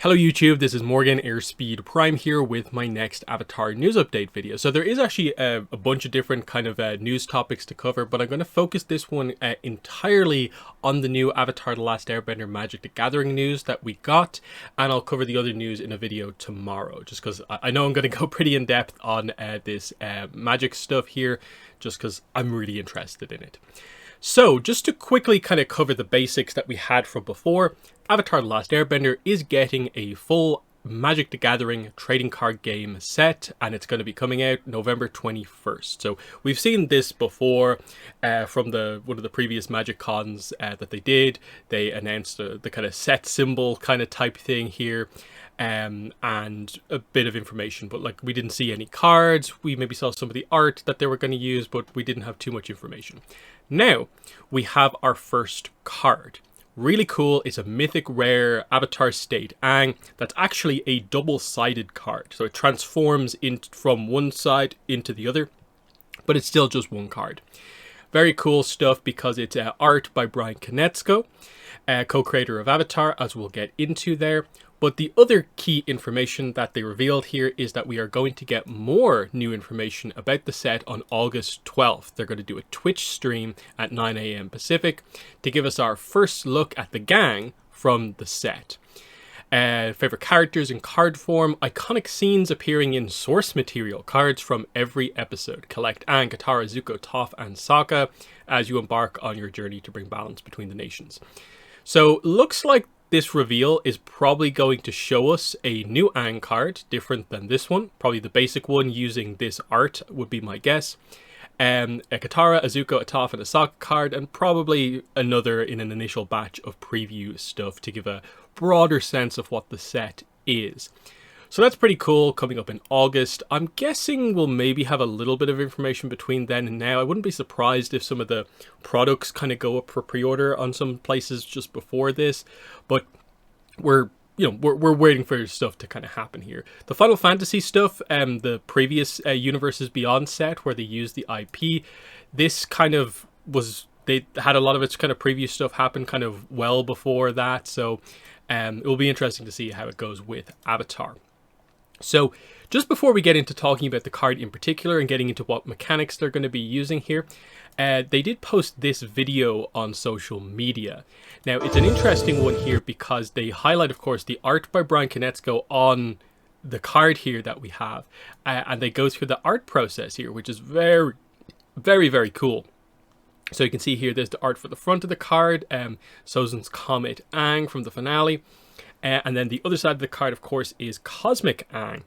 Hello YouTube, this is Morgan Airspeed Prime here with my next Avatar news update video. So there is actually a bunch of different kind of news topics to cover, but I'm going to focus this one entirely on the new Avatar The Last Airbender Magic the Gathering news that we got, and I'll cover the other news in a video tomorrow, just because I know I'm going to go pretty in depth on this magic stuff here, just because I'm really interested in it. So, just to quickly kind of cover the basics that we had from before, Avatar The Last Airbender is getting a full Magic the Gathering trading card game set, and it's going to be coming out November 21st. So, we've seen this before from one of the previous Magic Cons that they did. They announced the kind of set symbol kind of type thing here. And a bit of information, but like we didn't see any cards. We maybe saw some of the art that they were going to use, but we didn't have too much information. Now we have our first card. Really cool. It's a mythic rare Avatar State Aang that's actually a double-sided card, so it transforms from one side into the other, but it's still just one card. Very cool stuff because it's art by Brian Konietzko, co-creator of Avatar, as we'll get into there. But the other key information that they revealed here is that we are going to get more new information about the set on August 12th. They're going to do a Twitch stream at 9 AM Pacific to give us our first look at the gang from the set. Favorite characters in card form, iconic scenes appearing in source material, cards from every episode. Collect Aang, Katara, Zuko, Toph, and Sokka as you embark on your journey to bring balance between the nations. So, looks like this reveal is probably going to show us a new Aang card, different than this one. Probably the basic one using this art would be my guess. A Katara, a Zuko, a Toph, and a Sokka card, and probably another in an initial batch of preview stuff to give a broader sense of what the set is. So that's pretty cool, coming up in August. I'm guessing we'll maybe have a little bit of information between then and now. I wouldn't be surprised if some of the products kind of go up for pre-order on some places just before this, but we're waiting for stuff to kind of happen here. The Final Fantasy stuff, the previous Universes Beyond set where they used the IP, this kind of was, they had a lot of its kind of previous stuff happen kind of well before that, so it will be interesting to see how it goes with Avatar. So, just before we get into talking about the card in particular and getting into what mechanics they're going to be using here, they did post this video on social media. Now, it's an interesting one here because they highlight, of course, the art by Brian Konietzko on the card here that we have. And they go through the art process here, which is very, very, very cool. So you can see here, there's the art for the front of the card, Sozon's Comet Aang from the finale. And then the other side of the card, of course, is Cosmic Aang,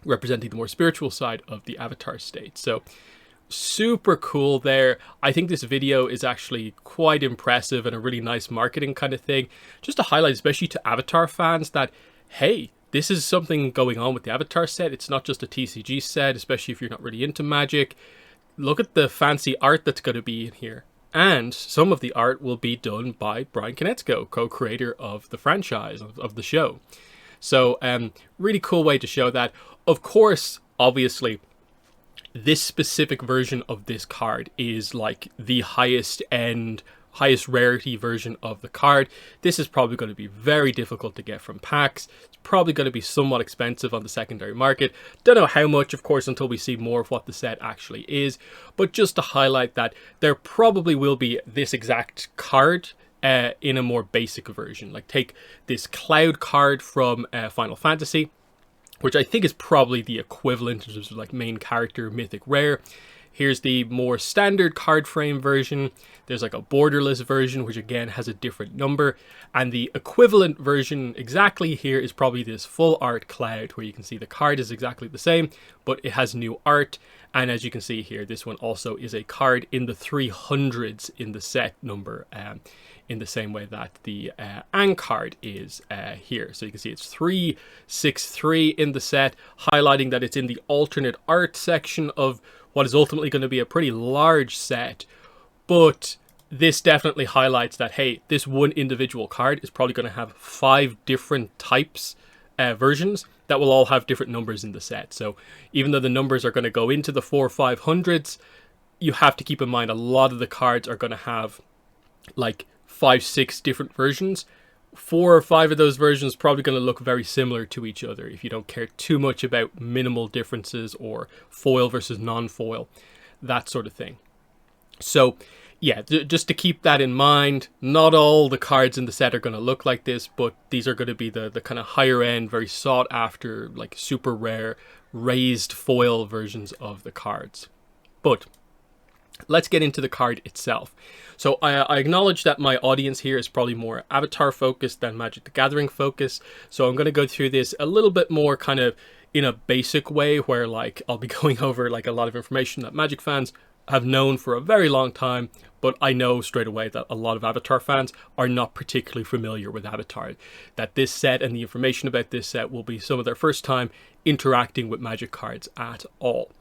representing the more spiritual side of the Avatar state. So, super cool there. I think this video is actually quite impressive and a really nice marketing kind of thing. Just to highlight, especially to Avatar fans, that, hey, this is something going on with the Avatar set. It's not just a TCG set, especially if you're not really into magic. Look at the fancy art that's going to be in here. And some of the art will be done by Brian Konietzko, co-creator of the franchise, of the show. So, really cool way to show that. Of course, obviously, this specific version of this card is like the highest end, highest rarity version of the card. This is probably going to be very difficult to get from packs. It's probably going to be somewhat expensive on the secondary market. Don't know how much, of course, until we see more of what the set actually is. But just to highlight that there probably will be this exact card in a more basic version. Like take this Cloud card from Final Fantasy, which I think is probably the equivalent in terms of like main character mythic rare. Here's the more standard card frame version. There's like a borderless version, which again has a different number. And the equivalent version exactly here is probably this full art Cloud, where you can see the card is exactly the same, but it has new art. And as you can see here, this one also is a card in the 300s in the set number, in the same way that the Aang card is here. So you can see it's 363 in the set, highlighting that it's in the alternate art section of what is ultimately going to be a pretty large set. But this definitely highlights that, hey, this one individual card is probably going to have 5 different types, versions, that will all have different numbers in the set. So even though the numbers are going to go into the 400-500s, you have to keep in mind a lot of the cards are going to have like 5-6 different versions, 4 or 5 of those versions probably going to look very similar to each other if you don't care too much about minimal differences or foil versus non-foil, that sort of thing. So yeah, just to keep that in mind, not all the cards in the set are going to look like this, but these are going to be the kind of higher end, very sought after, like super rare, raised foil versions of the cards. But let's get into the card itself. So I acknowledge that my audience here is probably more Avatar focused than Magic the Gathering focused. So I'm going to go through this a little bit more kind of in a basic way, where like I'll be going over like a lot of information that Magic fans have known for a very long time, but I know straight away that a lot of Avatar fans are not particularly familiar with Avatar. That this set and the information about this set will be some of their first time interacting with Magic cards at all.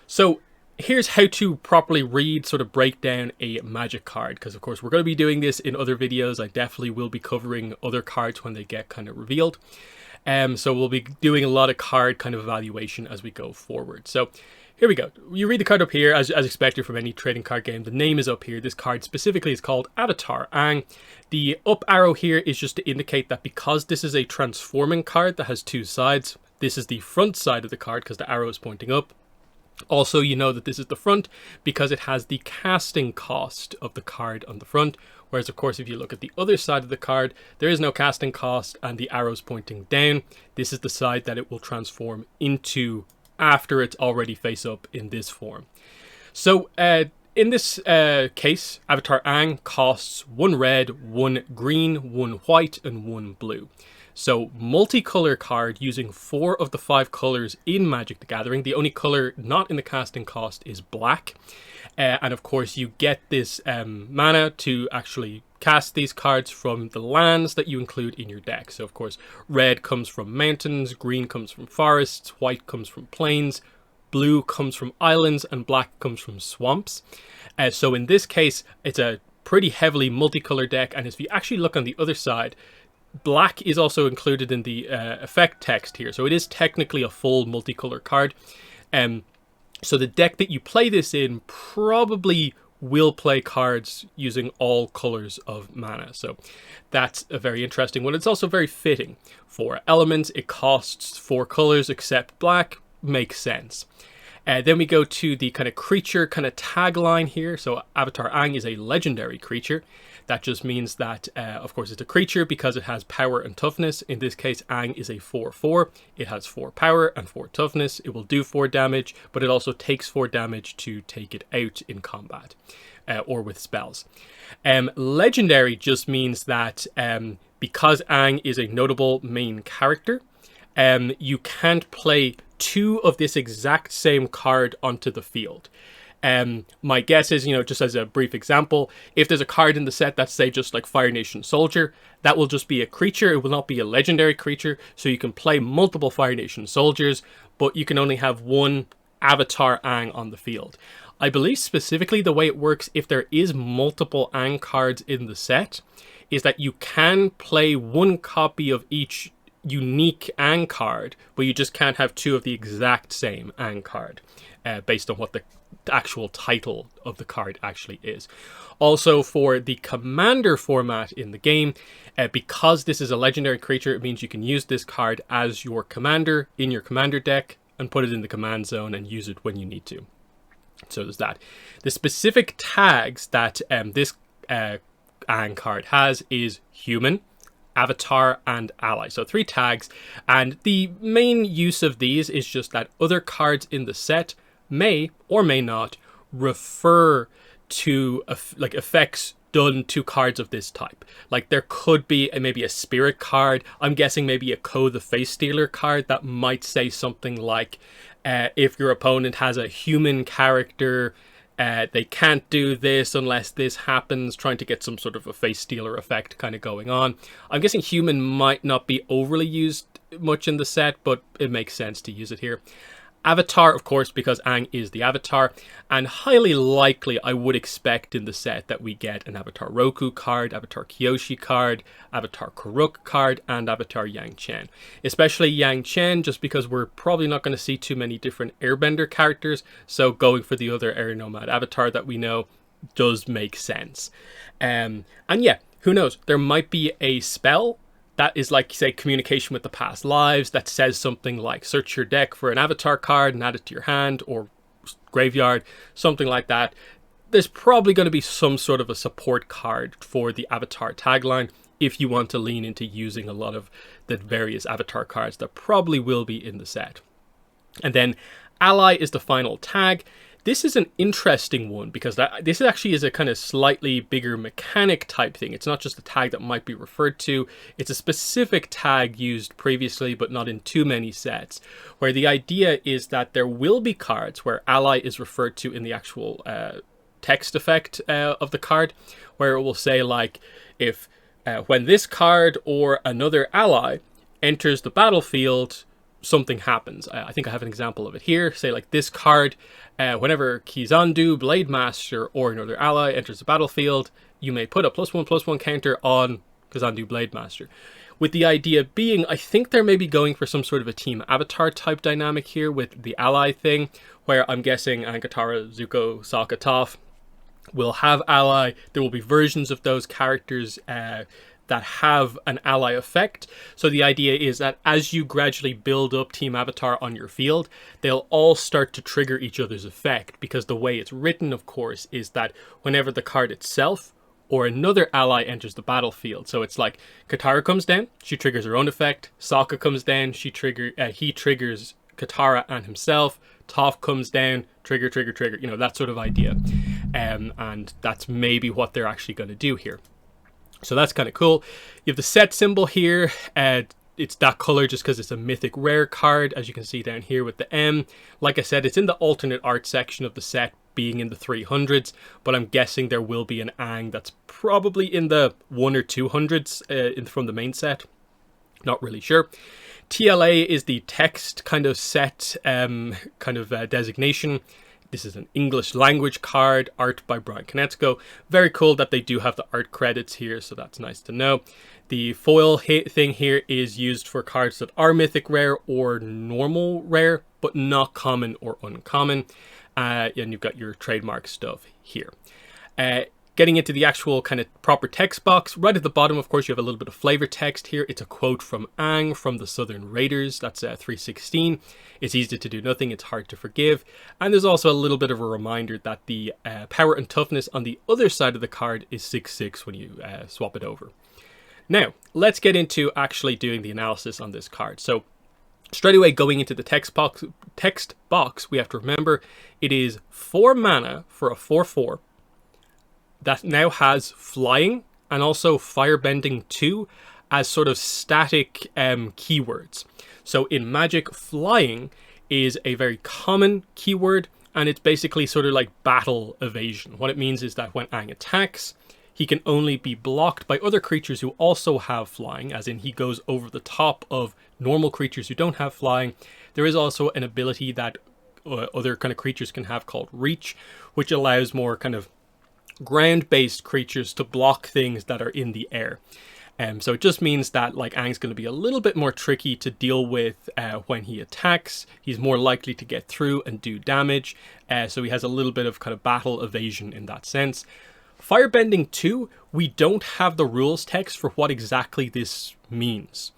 So here's how to properly read, sort of break down a Magic card, because of course we're going to be doing this in other videos. I definitely will be covering other cards when they get kind of revealed. So we'll be doing a lot of card kind of evaluation as we go forward. So here we go. You read the card up here, as expected from any trading card game. The name is up here. This card specifically is called Avatar Aang. The up arrow here is just to indicate that because this is a transforming card that has 2 sides, this is the front side of the card because the arrow is pointing up. Also, you know that this is the front because it has the casting cost of the card on the front. Whereas, of course, if you look at the other side of the card, there is no casting cost and the arrow's pointing down. This is the side that it will transform into after it's already face up in this form. So, in this case, Avatar Aang costs 1 red, 1 green, 1 white, and 1 blue. So, multicolor card using 4 of the 5 colors in Magic the Gathering. The only color not in the casting cost is black. And of course, you get this mana to actually cast these cards from the lands that you include in your deck. So, of course, red comes from mountains, green comes from forests, white comes from plains, blue comes from islands, and black comes from swamps. So, in this case, it's a pretty heavily multicolor deck. And if you actually look on the other side, black is also included in the effect text here, so it is technically a full multicolor card. So the deck that you play this in probably will play cards using all colors of mana. So that's a very interesting one. It's also very fitting for elements. It costs 4 colors except black. Makes sense. Then we go to the kind of creature kind of tagline here. So Avatar Aang is a legendary creature. That just means that, of course, it's a creature because it has power and toughness. In this case, Aang is a 4/4. It has 4 power and 4 toughness. It will do 4 damage, but it also takes 4 damage to take it out in combat or with spells. Legendary just means that because Aang is a notable main character, you can't play 2 of this exact same card onto the field. My guess is, just as a brief example, if there's a card in the set that's, say, just like Fire Nation Soldier, that will just be a creature. It will not be a legendary creature. So you can play multiple Fire Nation Soldiers, but you can only have 1 Avatar Aang on the field. I believe specifically the way it works, if there is multiple Aang cards in the set, is that you can play 1 copy of each unique Aang card, but you just can't have 2 of the exact same Aang card, based on what the actual title of the card actually is. Also, for the commander format in the game, because this is a legendary creature, it means you can use this card as your commander in your commander deck and put it in the command zone and use it when you need to. So there's that. The specific tags that this Aang card has is human, avatar, and ally. So 3 tags, and the main use of these is just that other cards in the set may or may not refer to like effects done to cards of this type. Like there could be maybe a spirit card. I'm guessing maybe a Ko the Face Stealer card that might say something like, if your opponent has a human character, they can't do this unless this happens, trying to get some sort of a Face Stealer effect kind of going on. I'm guessing human might not be overly used much in the set, but it makes sense to use it here. Avatar, of course, because Aang is the Avatar, and highly likely I would expect in the set that we get an Avatar Roku card, Avatar Kyoshi card, Avatar Karuk card, and Avatar Yang Chen. Especially Yang Chen, just because we're probably not going to see too many different Airbender characters, so going for the other Air Nomad Avatar that we know does make sense. And yeah, Who knows? There might be a spell that is like, say, communication with the past lives that says something like search your deck for an avatar card and add it to your hand, or graveyard, something like that. There's probably going to be some sort of a support card for the avatar tagline if you want to lean into using a lot of the various avatar cards that probably will be in the set. And then ally is the final tag. This is an interesting one because this actually is a kind of slightly bigger mechanic type thing. It's not just a tag that might be referred to. It's a specific tag used previously, but not in too many sets, where the idea is that there will be cards where ally is referred to in the actual text effect of the card, where it will say like, if when this card or another ally enters the battlefield, something happens. I think I have an example of it here. Say like this card, whenever Kizandu, Blade Master, or another ally enters the battlefield, you may put a +1/+1 counter on Kizandu, Blade Master. With the idea being, I think they're maybe going for some sort of a team avatar type dynamic here with the ally thing, where I'm guessing Aang, Katara, Zuko, Sokka, Toph will have ally. There will be versions of those characters that have an ally effect. So the idea is that as you gradually build up Team Avatar on your field, they'll all start to trigger each other's effect, because the way it's written, of course, is that whenever the card itself or another ally enters the battlefield, so it's like Katara comes down, she triggers her own effect. Sokka comes down, he triggers Katara and himself. Toph comes down, trigger, you know, that sort of idea. And that's maybe what they're actually going to do here. So that's kind of cool. You have the set symbol here. It's that color just because it's a mythic rare card, as you can see down here with the M. Like I said, it's in the alternate art section of the set, being in the 300s, but I'm guessing there will be an Aang that's probably in the 100s or 200s from the main set. Not really sure. TLA is the text kind of set designation. This is an English language card, art by Brian Konietzko. Very cool that they do have the art credits here, so that's nice to know. The foil thing here is used for cards that are mythic rare or normal rare, but not common or uncommon. And you've got your trademark stuff here. Getting into the actual kind of proper text box, right at the bottom, of course, you have a little bit of flavor text here. It's a quote from Aang from the Southern Raiders. That's 316. It's easy to do nothing. It's hard to forgive. And there's also a little bit of a reminder that the power and toughness on the other side of the card is 6/6 when you swap it over. Now, let's get into actually doing the analysis on this card. So straight away, going into the text box, we have to remember it is 4 mana for a 4/4. That now has flying and also firebending 2 as sort of static keywords. So in Magic, flying is a very common keyword, and it's basically sort of like battle evasion. What it means is that when Aang attacks, he can only be blocked by other creatures who also have flying, as in he goes over the top of normal creatures who don't have flying. There is also an ability that other kind of creatures can have called reach, which allows more kind of ground-based creatures to block things that are in the air. So it just means that like Aang's going to be a little bit more tricky to deal with when he attacks. He's more likely to get through and do damage. So he has a little bit of kind of battle evasion in that sense. Firebending 2, we don't have the rules text for what exactly this means.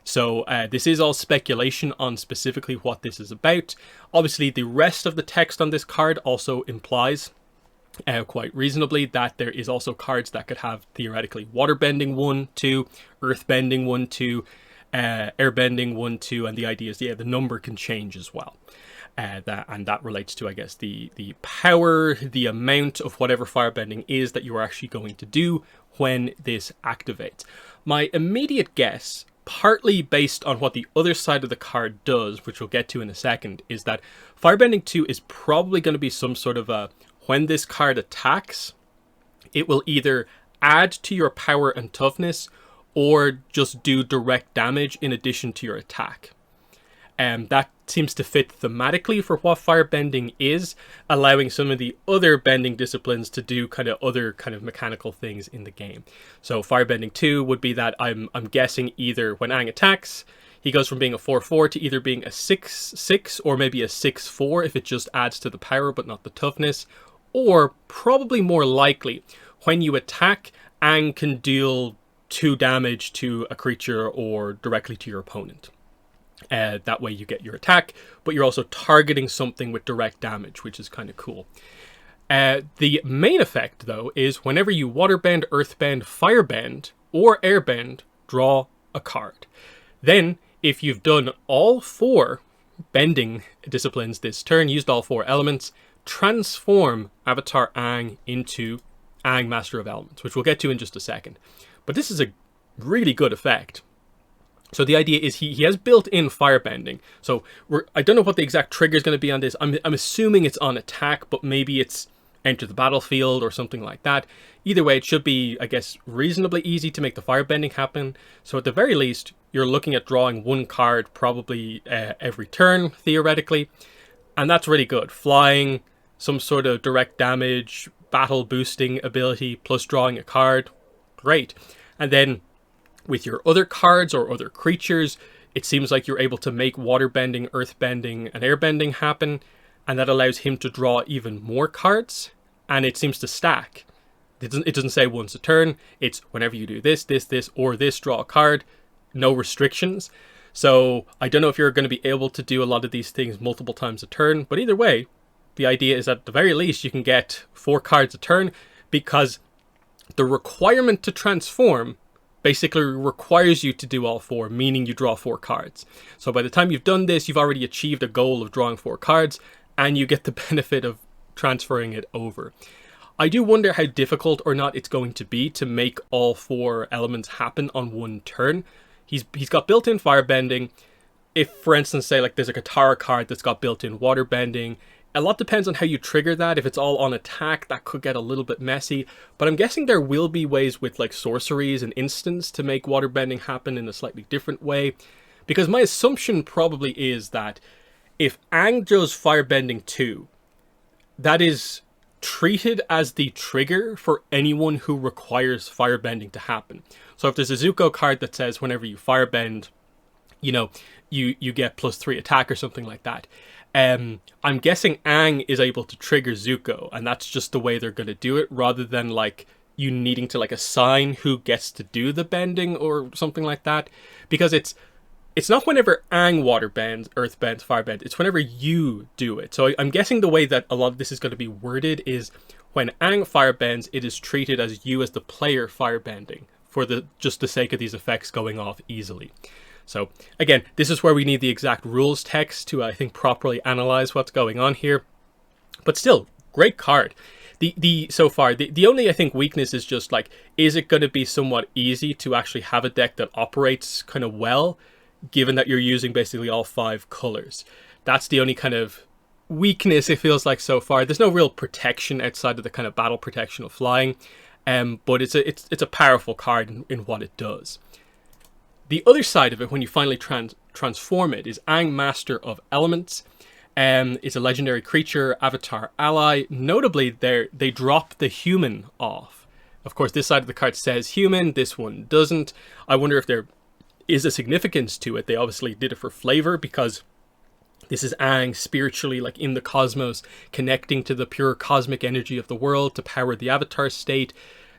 So this is all speculation on specifically what this is about. Obviously, the rest of the text on this card also implies quite reasonably that there is also cards that could have theoretically waterbending 1, 2, earthbending 1, 2, airbending 1, 2, and the idea is the number can change as well. That relates to, I guess, the power, the amount of whatever firebending is that you are actually going to do when this activates. My immediate guess, partly based on what the other side of the card does, which we'll get to in a second, is that firebending 2 is probably going to be some sort of a, when this card attacks, it will either add to your power and toughness or just do direct damage in addition to your attack. That seems to fit thematically for what firebending is, allowing some of the other bending disciplines to do kind of other kind of mechanical things in the game. So firebending 2 would be that I'm guessing either when Aang attacks, he goes from being a 4/4 to either being a 6/6 or maybe a 6/4 if it just adds to the power but not the toughness. Or, probably more likely, when you attack, Aang can deal 2 damage to a creature or directly to your opponent. That way you get your attack, but you're also targeting something with direct damage, which is kind of cool. The main effect, though, is whenever you waterbend, earthbend, firebend, or airbend, draw a card. Then, if you've done all 4 bending disciplines this turn, used all 4 elements, transform Avatar Aang into Aang, Master of Elements, which we'll get to in just a second. But this is a really good effect. So the idea is he has built-in firebending. So I don't know what the exact trigger is going to be on this. I'm assuming it's on attack, but maybe it's enter the battlefield or something like that. Either way, it should be, I guess, reasonably easy to make the firebending happen. So at the very least, you're looking at drawing 1 card probably every turn, theoretically. And that's really good. Flying, some sort of direct damage, battle boosting ability, plus drawing a card. Great. And then with your other cards or other creatures, it seems like you're able to make waterbending, earthbending, and airbending happen, and that allows him to draw even more cards, and it seems to stack. It doesn't say once a turn, it's whenever you do this, this, this, or this, draw a card, no restrictions. So I don't know if you're going to be able to do a lot of these things multiple times a turn, but either way, the idea is at the very least you can get 4 cards a turn, because the requirement to transform basically requires you to do all 4, meaning you draw 4 cards. So by the time you've done this, you've already achieved a goal of drawing 4 cards, and you get the benefit of transferring it over. I do wonder how difficult or not it's going to be to make all 4 elements happen on 1 turn. He's got built-in firebending. If, for instance, say like there's a Katara card that's got built-in waterbending, a lot depends on how you trigger that. If it's all on attack, that could get a little bit messy. But I'm guessing there will be ways with like sorceries and instants to make waterbending happen in a slightly different way. Because my assumption probably is that if Aang does firebending 2, that is treated as the trigger for anyone who requires firebending to happen. So if there's a Zuko card that says whenever you firebend, you know, you get +3 attack or something like that. I'm guessing Aang is able to trigger Zuko, and that's just the way they're going to do it, rather than like you needing to like assign who gets to do the bending or something like that. Because it's not whenever Aang waterbends, earthbends, firebends, it's whenever you do it. So I'm guessing the way that a lot of this is going to be worded is when Aang firebends, it is treated as you as the player firebending for just the sake of these effects going off easily. So again, this is where we need the exact rules text to, I think, properly analyze what's going on here. But still, great card. So far, the only, I think, weakness is just like, is it going to be somewhat easy to actually have a deck that operates kind of well, given that you're using basically all 5 colors? That's the only kind of weakness it feels like so far. There's no real protection outside of the kind of battle protection of flying, but it's a powerful card in what it does. The other side of it, when you finally transform it, is Aang, Master of Elements. It's a legendary creature, avatar ally. Notably, they drop the human off. Of course, this side of the card says human, this one doesn't. I wonder if there is a significance to it. They obviously did it for flavor, because this is Aang spiritually, like in the cosmos, connecting to the pure cosmic energy of the world to power the avatar state.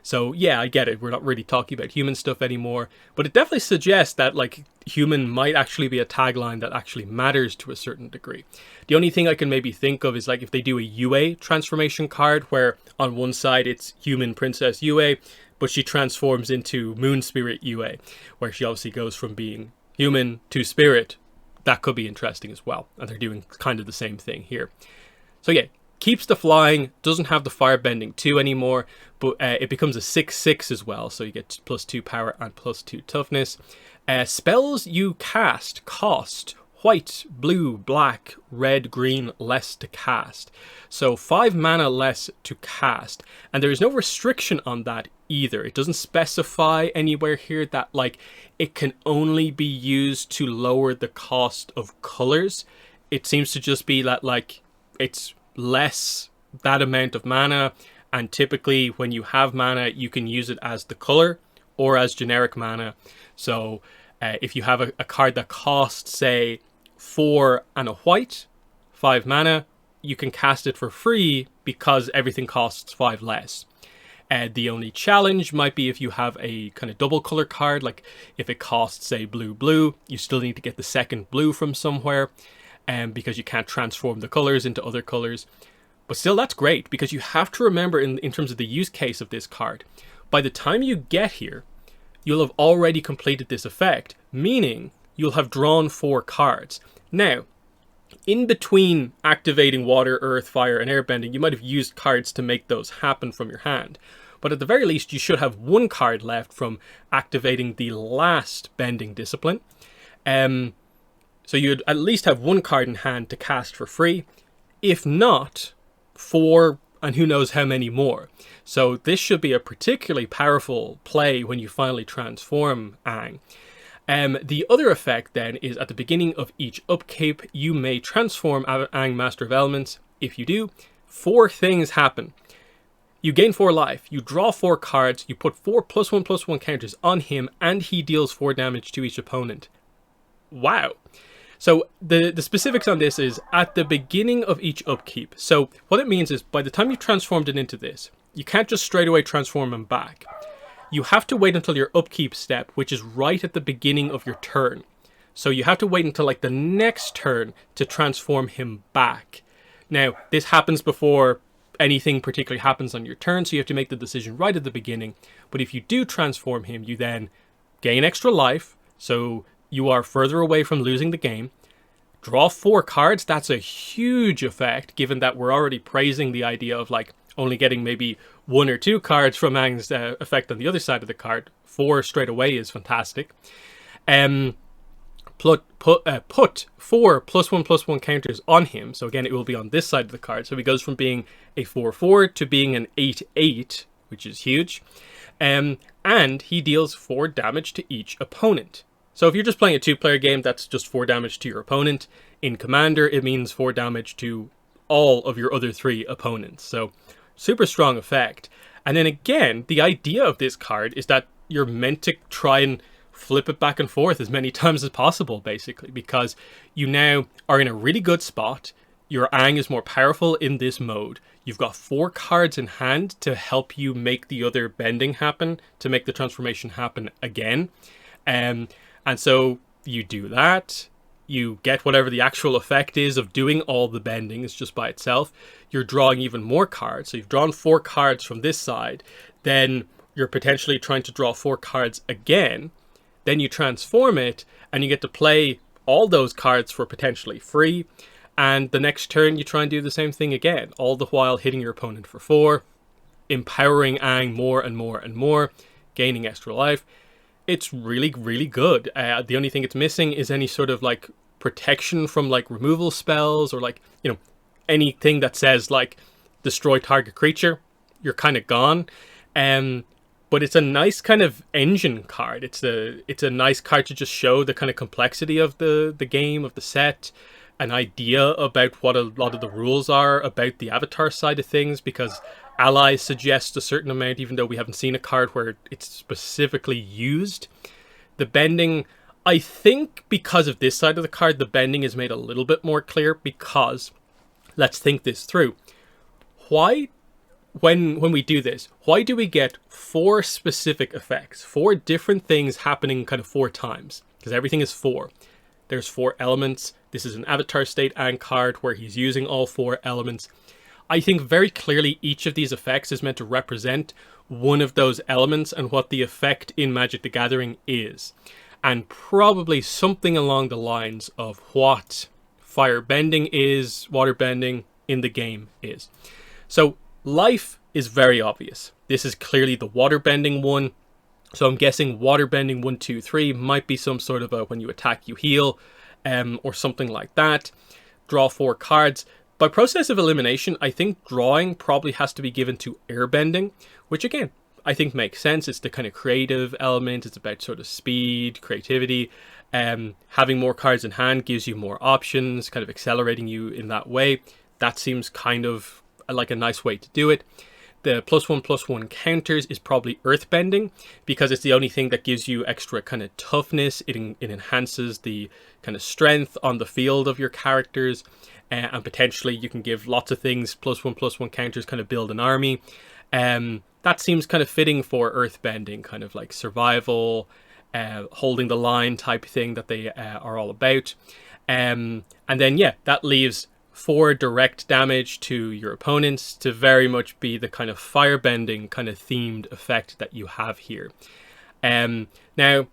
So yeah, I get it. We're not really talking about human stuff anymore, but it definitely suggests that like human might actually be a tagline that actually matters to a certain degree. The only thing I can maybe think of is like if they do a Yue transformation card where on one side it's human princess Yue, but she transforms into moon spirit Yue, where she obviously goes from being human to spirit. That could be interesting as well. And they're doing kind of the same thing here. So yeah, keeps the flying, doesn't have the firebending 2 anymore, but it becomes a 6/6 as well, so you get +2 power and +2 toughness. Spells you cast cost white, blue, black, red, green less to cast. So 5 mana less to cast, and there is no restriction on that either. It doesn't specify anywhere here that like it can only be used to lower the cost of colors. It seems to just be that like it's less that amount of mana, and typically when you have mana you can use it as the color or as generic mana. So if you have a card that costs say 4 and a white, 5 mana, you can cast it for free because everything costs 5 less. The only challenge might be if you have a kind of double color card, like if it costs, say, blue, you still need to get the second blue from somewhere, because you can't transform the colors into other colors. But still, that's great, because you have to remember in terms of the use case of this card, by the time you get here, you'll have already completed this effect, meaning you'll have drawn 4 cards. Now, in between activating water, earth, fire, and airbending, you might have used cards to make those happen from your hand. But at the very least, you should have 1 card left from activating the last bending discipline. So you'd at least have 1 card in hand to cast for free. If not, 4 and who knows how many more. So this should be a particularly powerful play when you finally transform Aang. The other effect then is at the beginning of each upkeep, you may transform Aang, Master of Elements. If you do, 4 things happen. You gain 4 life, you draw 4 cards, you put 4 +1/+1 counters on him, and he deals 4 damage to each opponent. Wow. So the specifics on this is at the beginning of each upkeep. So what it means is by the time you've transformed it into this, you can't just straight away transform him back. You have to wait until your upkeep step, which is right at the beginning of your turn. So you have to wait until like the next turn to transform him back. Now, this happens before anything particularly happens on your turn, so you have to make the decision right at the beginning. But if you do transform him, you then gain extra life, so you are further away from losing the game. Draw 4 cards, that's a huge effect, given that we're already praising the idea of like only getting maybe 1 or 2 cards from Aang's effect on the other side of the card. 4 straight away is fantastic. Put 4 +1/+1 counters on him. So again, it will be on this side of the card. So he goes from being a 4/4 to being an 8/8, which is huge. And he deals 4 damage to each opponent. So if you're just playing a 2-player game, that's just 4 damage to your opponent. In Commander, it means 4 damage to all of your other 3 opponents. So super strong effect. And then again, the idea of this card is that you're meant to try and flip it back and forth as many times as possible, basically, because you now are in a really good spot. Your Aang is more powerful in this mode. You've got 4 cards in hand to help you make the other bending happen, to make the transformation happen again. And so you do that. You get whatever the actual effect is of doing all the bending is just by itself. You're drawing even more cards. So you've drawn 4 cards from this side. Then you're potentially trying to draw 4 cards again. Then you transform it and you get to play all those cards for potentially free. And the next turn you try and do the same thing again, all the while hitting your opponent for 4, empowering Aang more and more and more, gaining extra life. It's really, really good. The only thing it's missing is any sort of like protection from like removal spells or like, you know, anything that says like destroy target creature. You're kind of gone. But it's a nice kind of engine card. It's a nice card to just show the kind of complexity of the game, of the set, an idea about what a lot of the rules are about the Avatar side of things, because allies suggest a certain amount, even though we haven't seen a card where it's specifically used. The bending, I think because of this side of the card, the bending is made a little bit more clear, because let's think this through. Why, when we do this, why do we get 4 specific effects? 4 different things happening kind of 4 times, because everything is 4. There's 4 elements. This is an Avatar State Aang card where he's using all 4 elements. I think very clearly each of these effects is meant to represent one of those elements and what the effect in Magic the Gathering is. And probably something along the lines of what fire bending is, water bending in the game is. So life is very obvious. This is clearly the water bending one. So I'm guessing water bending 1, 2, 3 might be some sort of a when you attack you heal, or something like that. Draw 4 cards. By process of elimination, I think drawing probably has to be given to airbending, which again, I think makes sense. It's the kind of creative element. It's about sort of speed, creativity. Having more cards in hand gives you more options, kind of accelerating you in that way. That seems kind of like a nice way to do it. The +1/+1 counters is probably earthbending, because it's the only thing that gives you extra kind of toughness. It enhances the kind of strength on the field of your characters, and potentially you can give lots of things +1/+1 counters, kind of build an army. that seems kind of fitting for earthbending, kind of like survival, holding the line type thing that they are all about. And then, yeah, that leaves 4 direct damage to your opponents to very much be the kind of firebending kind of themed effect that you have here. Now,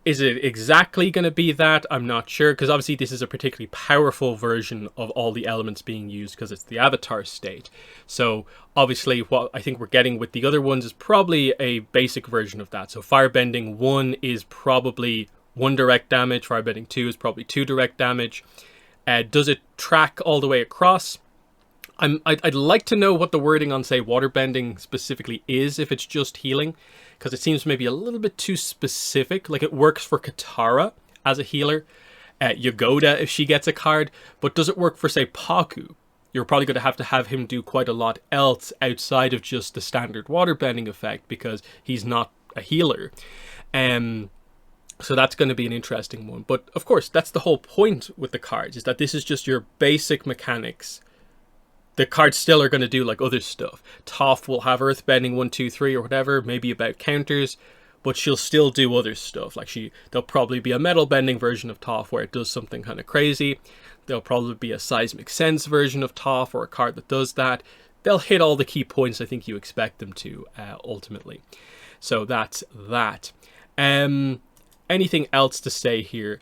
is it exactly going to be that? I'm not sure, because obviously this is a particularly powerful version of all the elements being used because it's the avatar state. So obviously what I think we're getting with the other ones is probably a basic version of that. So Firebending 1 is probably 1 direct damage, Firebending 2 is probably 2 direct damage. Does it track all the way across? I'd like to know what the wording on, say, waterbending specifically is, if it's just healing, because it seems maybe a little bit too specific. Like, it works for Katara as a healer, Yagoda if she gets a card, but does it work for, say, Paku? You're probably going to have him do quite a lot else outside of just the standard waterbending effect, because he's not a healer. So that's going to be an interesting one. But of course, that's the whole point with the cards, is that this is just your basic mechanics. The cards still are going to do like other stuff. Toph will have earthbending 1, 2, 3 or whatever, maybe about counters, but she'll still do other stuff. Like there'll probably be a metal bending version of Toph where it does something kind of crazy. There'll probably be a seismic sense version of Toph or a card that does that. They'll hit all the key points I think you expect them to ultimately. So that's that. Anything else to say here?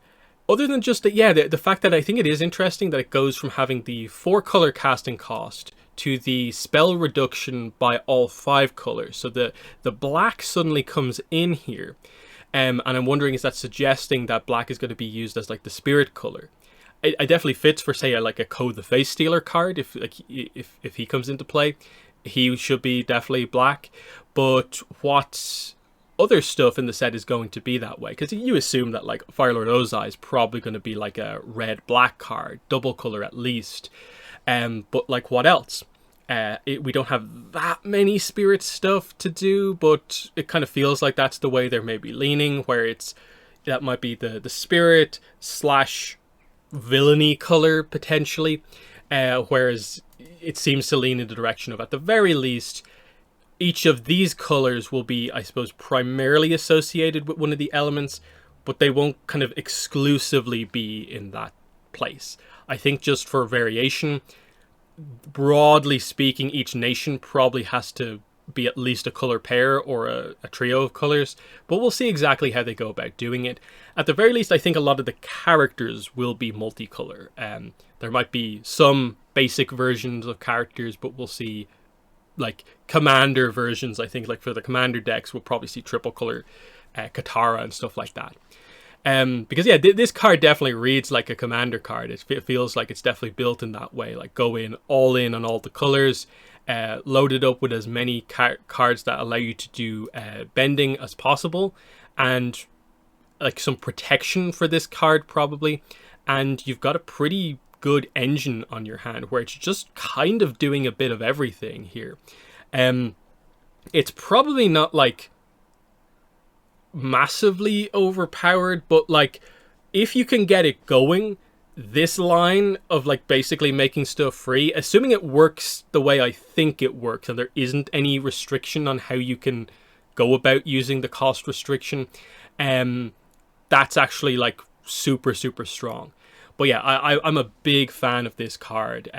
Other than just that, yeah, the fact that I think it is interesting that it goes from having the 4 color casting cost to the spell reduction by all 5 colors. So the black suddenly comes in here. And I'm wondering, is that suggesting that black is going to be used as like the spirit color? It definitely fits for, say, like a Code the Face Stealer card. If he comes into play, he should be definitely black. But what other stuff in the set is going to be that way? Because you assume that like Firelord Ozai is probably going to be like a red-black card, double color at least. But like, what else? We don't have that many spirit stuff to do, but it kind of feels like that's the way they're maybe leaning, where that might be the spirit / villainy color potentially, whereas it seems to lean in the direction of, at the very least, each of these colors will be, I suppose, primarily associated with one of the elements, but they won't kind of exclusively be in that place. I think just for variation, broadly speaking, each nation probably has to be at least a color pair or a trio of colors, but we'll see exactly how they go about doing it. At the very least, I think a lot of the characters will be multicolor. There might be some basic versions of characters, but we'll see like commander versions. I think like for the commander decks, we'll probably see triple color Katara and stuff like that. Because yeah, this card definitely reads like a commander card. It feels like it's definitely built in that way, like go in all the colors, load it up with as many cards that allow you to do bending as possible, and like some protection for this card probably, and you've got a pretty good engine on your hand where it's just kind of doing a bit of everything here. It's probably not like massively overpowered, but like if you can get it going, this line of like basically making stuff free, assuming it works the way I think it works and there isn't any restriction on how you can go about using the cost restriction, that's actually like super strong. But yeah, I'm a big fan of this card.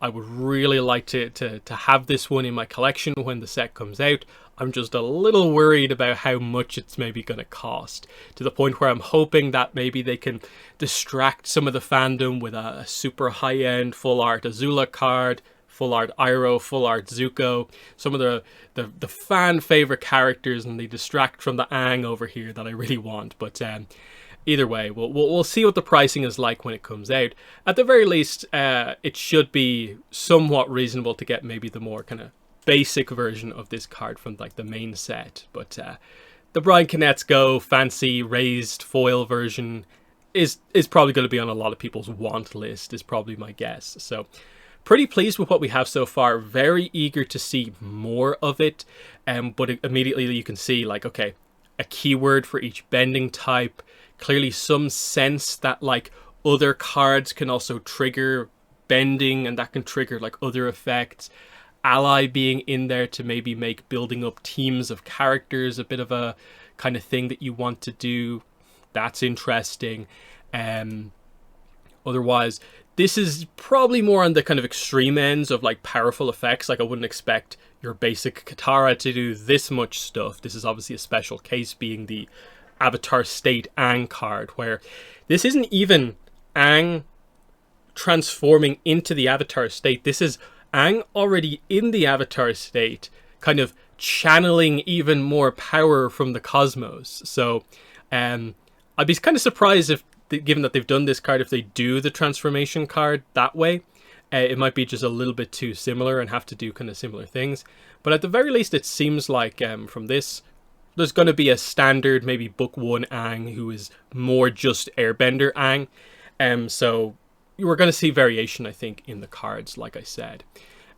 I would really like to have this one in my collection when the set comes out. I'm just a little worried about how much it's maybe going to cost, to the point where I'm hoping that maybe they can distract some of the fandom with a super high-end full art Azula card, full art Iroh, full art Zuko, some of the fan favorite characters, and they distract from the Aang over here that I really want. But either way, we'll see what the pricing is like when it comes out. At the very least, it should be somewhat reasonable to get maybe the more kind of basic version of this card from like the main set. But the Brian Kinet's Go fancy raised foil version is probably going to be on a lot of people's want list, is probably my guess. So pretty pleased with what we have so far. Very eager to see more of it. But immediately you can see like, okay, a keyword for each bending type. Clearly some sense that like other cards can also trigger bending, and that can trigger like other effects. ally being in there to maybe make building up teams of characters a bit of a kind of thing that you want to do. That's interesting. Otherwise, this is probably more on the kind of extreme ends of like powerful effects. Like I wouldn't expect your basic Katara to do this much stuff. This is obviously a special case, being the Avatar State Aang card, where this isn't even Aang transforming into the Avatar State. This is Aang already in the Avatar State, kind of channeling even more power from the cosmos. So I'd be kind of surprised if, given that they've done this card, if they do the transformation card that way. It might be just a little bit too similar and have to do kind of similar things. But at the very least, it seems like from this, there's going to be a standard, maybe book 1 Aang, who is more just Airbender Aang. So we're going to see variation, I think, in the cards, like I said.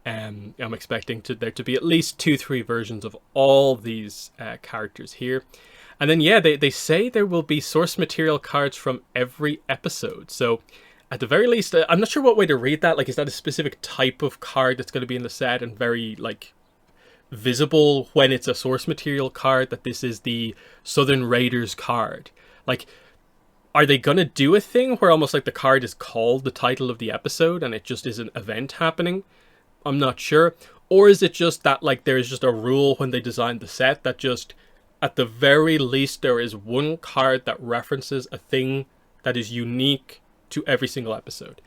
I'm expecting there to be at least 2-3 versions of all these characters here. And then, yeah, they say there will be source material cards from every episode. So at the very least, I'm not sure what way to read that. Like, is that a specific type of card that's going to be in the set and very, like, visible when it's a source material card, that this is the Southern Raiders card? Like, are they going to do a thing where almost like the card is called the title of the episode and it just is an event happening? I'm not sure. Or is it just that, like, there's just a rule when they designed the set that just, at the very least, there is one card that references a thing that is unique to every single episode.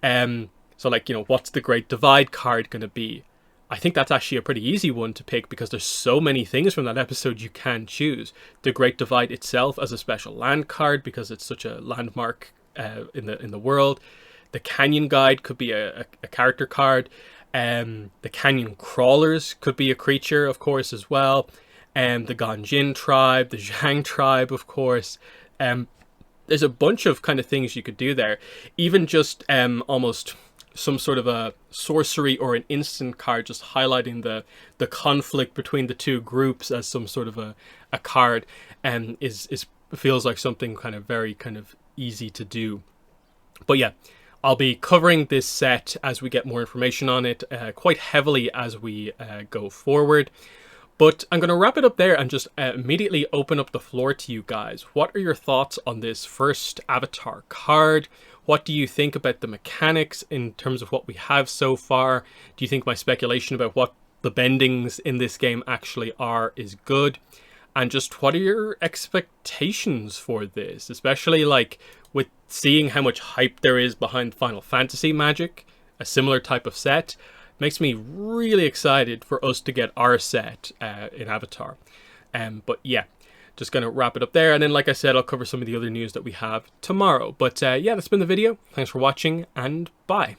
So, like, you know, what's the Great Divide card going to be? I think that's actually a pretty easy one to pick because there's so many things from that episode you can choose. The Great Divide itself as a special land card because it's such a landmark in the world. The Canyon Guide could be a character card. The Canyon Crawlers could be a creature, of course, as well. The Ganjin tribe, the Zhang tribe, of course. There's a bunch of kind of things you could do there. Even just almost some sort of a sorcery or an instant card, just highlighting the conflict between the two groups as some sort of a card, is feels like something kind of very kind of easy to do. But yeah, I'll be covering this set as we get more information on it quite heavily as we go forward. But I'm going to wrap it up there and just immediately open up the floor to you guys. What are your thoughts on this first Avatar card? What do you think about the mechanics in terms of what we have so far? Do you think my speculation about what the bendings in this game actually are is good? And just what are your expectations for this? Especially like with seeing how much hype there is behind Final Fantasy Magic, a similar type of set. Makes me really excited for us to get our set in Avatar. But yeah, just going to wrap it up there. And then, like I said, I'll cover some of the other news that we have tomorrow. But yeah, that's been the video. Thanks for watching and bye.